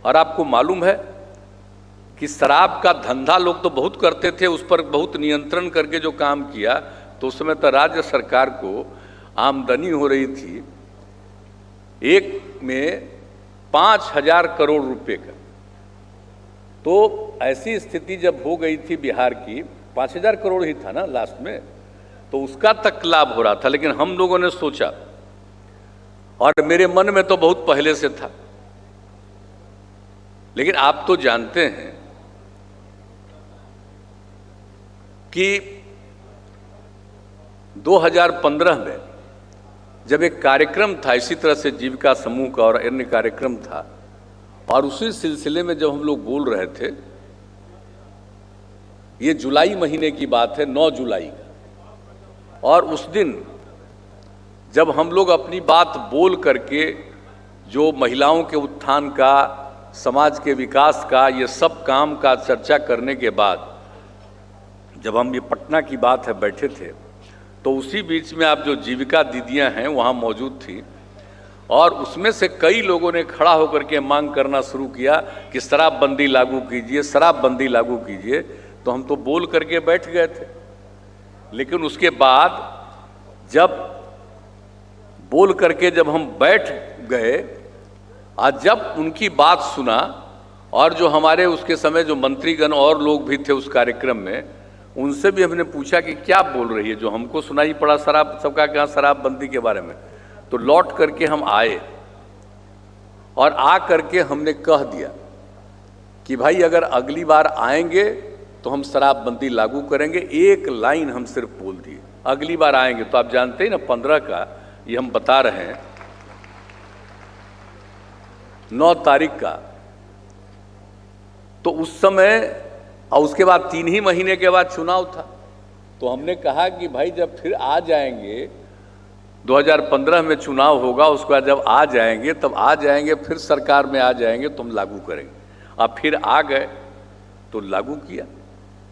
और आपको मालूम है कि शराब का धंधा लोग तो बहुत करते थे, उस पर बहुत नियंत्रण करके जो काम किया, तो उस समय तो राज्य सरकार को आमदनी हो रही थी एक में 5,000 करोड़ रुपए का। तो ऐसी स्थिति जब हो गई थी बिहार की, 5,000 करोड़ ही था ना लास्ट में, तो उसका तक लाभ हो रहा था। लेकिन हम लोगों ने सोचा, और मेरे मन में तो बहुत पहले से था, लेकिन आप तो जानते हैं कि 2015 में जब एक कार्यक्रम था इसी तरह से जीविका समूह का और अन्य कार्यक्रम था, और उसी सिलसिले में जब हम लोग बोल रहे थे, ये जुलाई महीने की बात है, 9 जुलाई का, और उस दिन जब हम लोग अपनी बात बोल करके जो महिलाओं के उत्थान का, समाज के विकास का, ये सब काम का चर्चा करने के बाद जब हम ये पटना की बात है बैठे थे, तो उसी बीच में आप जो जीविका दीदियां हैं वहाँ मौजूद थी, और उसमें से कई लोगों ने खड़ा होकर के मांग करना शुरू किया कि शराबबंदी लागू कीजिए, शराबबंदी लागू कीजिए। तो हम तो बोल करके बैठ गए थे, लेकिन उसके बाद जब बोल करके जब हम बैठ गए, आज जब उनकी बात सुना, और जो हमारे उसके समय जो मंत्रीगण और लोग भी थे उस कार्यक्रम में, उनसे भी हमने पूछा कि क्या बोल रही है, जो हमको सुनाई पड़ा शराब, सबका क्या शराबबंदी के बारे में। तो लौट करके हम आए और आ करके हमने कह दिया कि भाई अगर अगली बार आएंगे तो हम शराबबंदी लागू करेंगे। एक लाइन हम सिर्फ बोल दिए, अगली बार आएंगे। तो आप जानते हैं ना, 15 का ये हम बता रहे हैं, 9 तारीख का, तो उस समय, और उसके बाद 3 ही महीने के बाद चुनाव था। तो हमने कहा कि भाई जब फिर आ जाएंगे, 2015 में चुनाव होगा, उसके बाद जब आ जाएंगे तब आ जाएंगे, फिर सरकार में आ जाएंगे तो हम लागू करेंगे। अब फिर आ गए तो लागू किया।